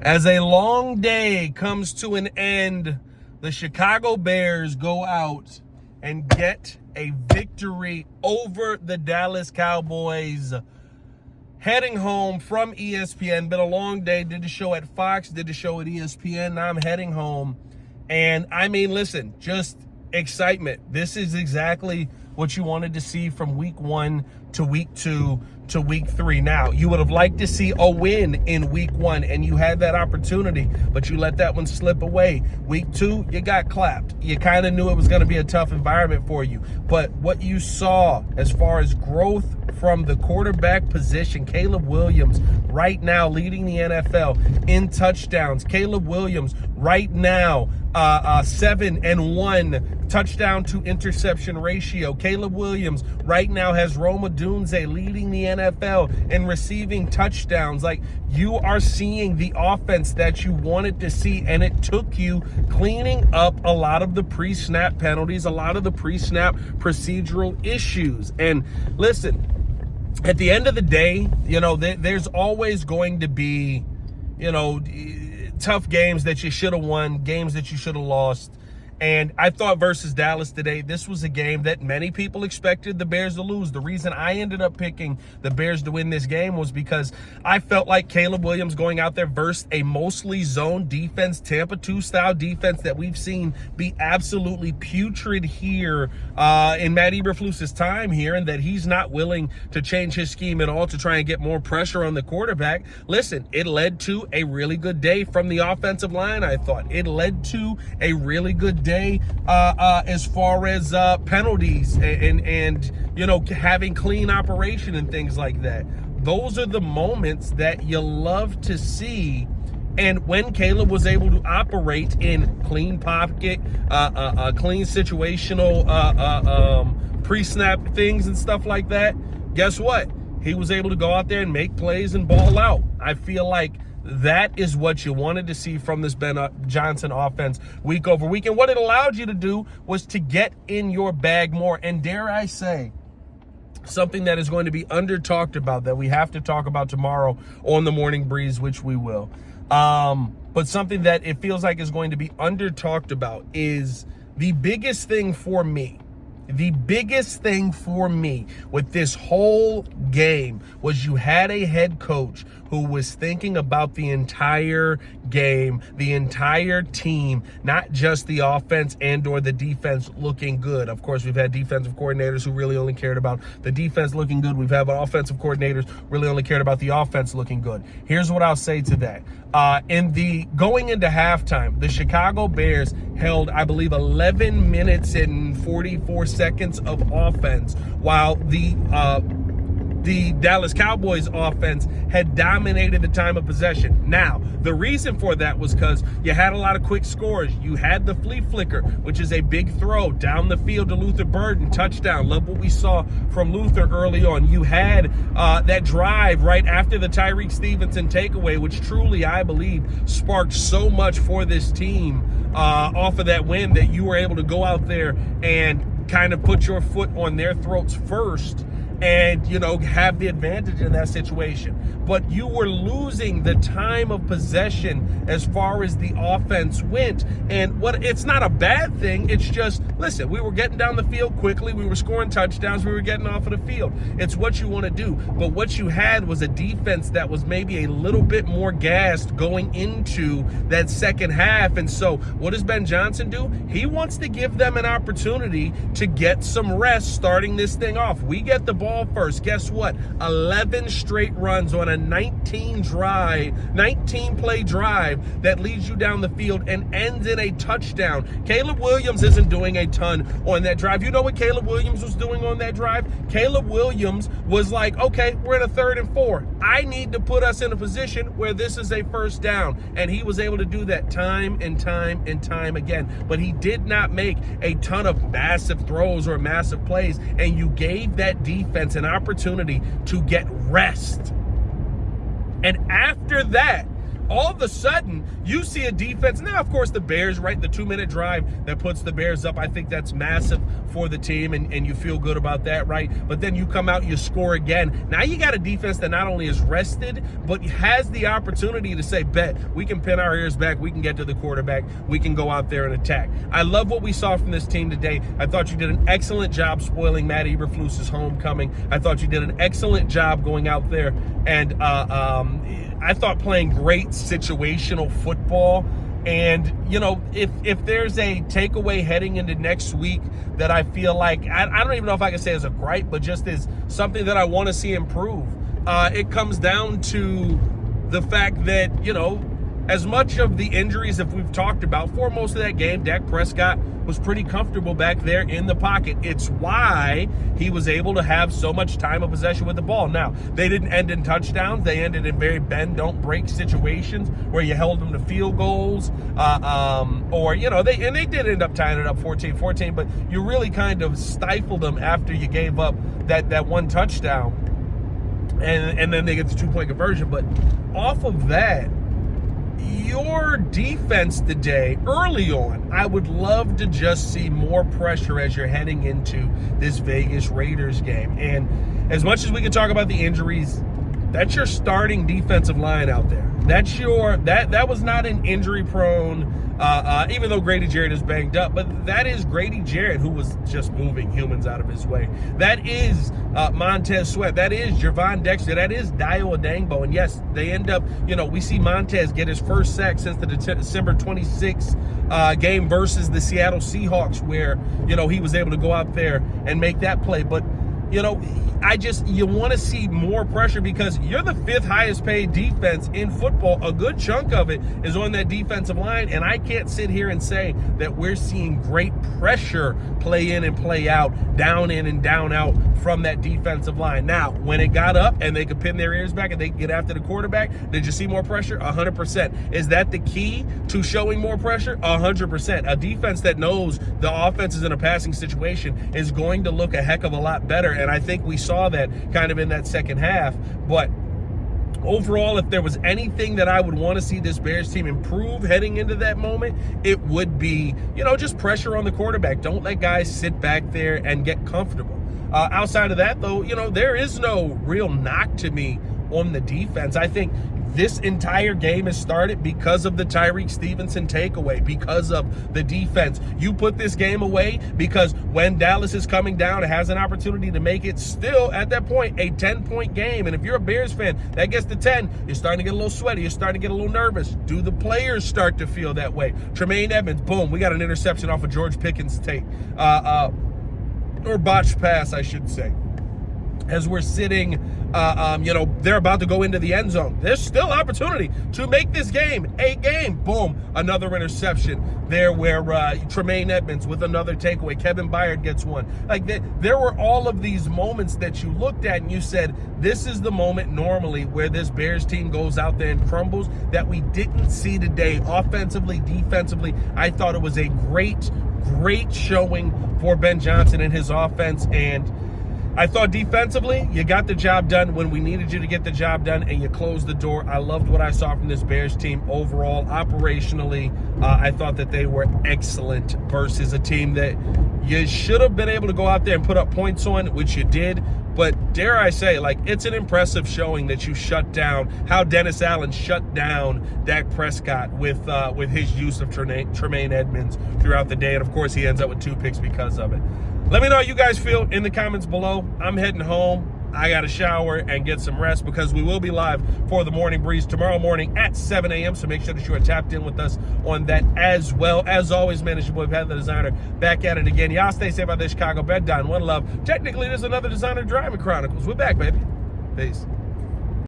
As a long day comes to an end, the Chicago Bears go out and get a victory over the Dallas Cowboys. Heading home from ESPN. Been a long day. Did the show at Fox, did the show at ESPN. Now I'm heading home. And I mean, listen, just excitement. This is exactly what you wanted to see from week 1 to week 2 to week 3. Now, you would have liked to see a win in week 1, and you had that opportunity, but you let that one slip away. Week 2, you got clapped. You kind of knew it was going to be a tough environment for you. But what you saw as far as growth from the quarterback position, Caleb Williams right now leading the NFL in touchdowns. Caleb Williams right now 7-1 touchdown to interception ratio. Caleb Williams right now has Rome Odunze leading the NFL in receiving touchdowns. Like, you are seeing the offense that you wanted to see, and it took you cleaning up a lot of the pre-snap penalties, a lot of the pre-snap procedural issues. And listen, at the end of the day, there's always going to be, tough games that you should have won, games that you should have lost. And I thought versus Dallas today, this was a game that many people expected the Bears to lose. The reason I ended up picking the Bears to win this game was because I felt like Caleb Williams going out there versus a mostly zone defense, Tampa 2 style defense that we've seen be absolutely putrid here in Matt Eberflus's time here, and that he's not willing to change his scheme at all to try and get more pressure on the quarterback. Listen, it led to a really good day from the offensive line, I thought. It led to a really good day as far as penalties and having clean operation and things like that. Those are the moments that you love to see. And when Caleb was able to operate in clean pocket, clean situational pre-snap things and stuff like that, guess what? He was able to go out there and make plays and ball out. I feel like that is what you wanted to see from this Ben Johnson offense week over week. And what it allowed you to do was to get in your bag more. And dare I say, something that is going to be under talked about, that we have to talk about tomorrow on the Morning Breeze, which we will. But something that it feels like is going to be under talked about is the biggest thing for me. The biggest thing for me with this whole game was you had a head coach who was thinking about the entire game, the entire team, not just the offense and or the defense looking good. Of course, we've had defensive coordinators who really only cared about the defense looking good. We've had offensive coordinators really only cared about the offense looking good. Here's what I'll say to that. Going into halftime, the Chicago Bears held, I believe, 11 minutes and 44 seconds of offense, while the Dallas Cowboys offense had dominated the time of possession. Now, the reason for that was because you had a lot of quick scores. You had the flea flicker, which is a big throw down the field to Luther Burden, touchdown. Love what we saw from Luther early on. You had that drive right after the Tyreek Stevenson takeaway, which truly, I believe, sparked so much for this team off of that win, that you were able to go out there and kind of put your foot on their throats first and, have the advantage in that situation. But you were losing the time of possession as far as the offense went. And it's not a bad thing. It's just, listen, we were getting down the field quickly. We were scoring touchdowns. We were getting off of the field. It's what you want to do. But what you had was a defense that was maybe a little bit more gassed going into that second half. And so what does Ben Johnson do? He wants to give them an opportunity to get some rest starting this thing off. We get the ball first. Guess what? 11 straight runs on a 19-play drive that leads you down the field and ends in a touchdown. Caleb Williams isn't doing a ton on that drive. You know what Caleb Williams was doing on that drive? Caleb Williams was like, okay, we're in a 3rd and 4. I need to put us in a position where this is a first down. And he was able to do that time and time and time again. But he did not make a ton of massive throws or massive plays. And you gave that defense an opportunity to get rest. And after that, all of a sudden, you see a defense. Now, of course, the Bears, right? The 2-minute drive that puts the Bears up. I think that's massive for the team, and you feel good about that, right? But then you come out, you score again. Now you got a defense that not only is rested, but has the opportunity to say, bet, we can pin our ears back, we can get to the quarterback, we can go out there and attack. I love what we saw from this team today. I thought you did an excellent job spoiling Matt Eberflus's homecoming. I thought you did an excellent job going out there and I thought playing great situational football. And, you know, if there's a takeaway heading into next week that I feel like, I don't even know if I can say as a gripe, but just as something that I want to see improve, it comes down to the fact that, you know, as much of the injuries that we've talked about, for most of that game, Dak Prescott was pretty comfortable back there in the pocket. It's why he was able to have so much time of possession with the ball. Now, they didn't end in touchdowns. They ended in very bend-don't-break situations where you held them to field goals. Or, you know, they did end up tying it up 14-14, but you really kind of stifled them after you gave up that one touchdown. And then they get the 2-point conversion. But off of that, your defense today, early on, I would love to just see more pressure as you're heading into this Vegas Raiders game. And as much as we can talk about the injuries, that's your starting defensive line out there. That's that was not an injury-prone, even though Grady Jarrett is banged up, but that is Grady Jarrett, who was just moving humans out of his way. That is Montez Sweat. That is Javon Dexter. That is Dio Adangbo. And yes, they end up, you know, we see Montez get his first sack since the December 26th game versus the Seattle Seahawks, where, you know, he was able to go out there and make that play. But, you know, you want to see more pressure because you're the 5th highest paid defense in football. A good chunk of it is on that defensive line, and I can't sit here and say that we're seeing great pressure play in and play out, down in and down out from that defensive line. Now, when it got up and they could pin their ears back and they could get after the quarterback, did you see more pressure? 100%. Is that the key to showing more pressure? 100%. A defense that knows the offense is in a passing situation is going to look a heck of a lot better, and I think we saw that kind of in that second half. But overall, if there was anything that I would want to see this Bears team improve heading into that moment, it would be, you know, just pressure on the quarterback. Don't let guys sit back there and get comfortable. Outside of that, though, you know, there is no real knock to me on the defense. I think this entire game has started because of the Tyreek Stevenson takeaway, because of the defense. You put this game away because when Dallas is coming down, it has an opportunity to make it still, at that point, a 10-point game. And if you're a Bears fan, that gets to 10, you're starting to get a little sweaty. You're starting to get a little nervous. Do the players start to feel that way? Tremaine Edmonds, boom, we got an interception off of George Pickens' take. Or botched pass, I should say. As we're sitting, you know, they're about to go into the end zone. There's still opportunity to make this game a game. Boom, another interception there where Tremaine Edmonds with another takeaway. Kevin Byard gets one. Like, there were all of these moments that you looked at and you said, this is the moment normally where this Bears team goes out there and crumbles, that we didn't see today. Offensively, defensively, I thought it was a great showing for Ben Johnson and his offense. And I thought defensively, you got the job done when we needed you to get the job done, and you closed the door. I loved what I saw from this Bears team overall. Operationally, I thought that they were excellent versus a team that you should have been able to go out there and put up points on, which you did. But dare I say, like, it's an impressive showing that you shut down, how Dennis Allen shut down Dak Prescott with his use of Tremaine Edmonds throughout the day. And, of course, he ends up with 2 picks because of it. Let me know how you guys feel in the comments below. I'm heading home. I got to shower and get some rest because we will be live for the Morning Breeze tomorrow morning at 7 a.m. So make sure that you are tapped in with us on that as well. As always, man, it's your boy, Pat the Designer, back at it again. Y'all stay safe out there, Chicago. Bed down. One love. Technically, there's another Designer Driving Chronicles. We're back, baby. Peace.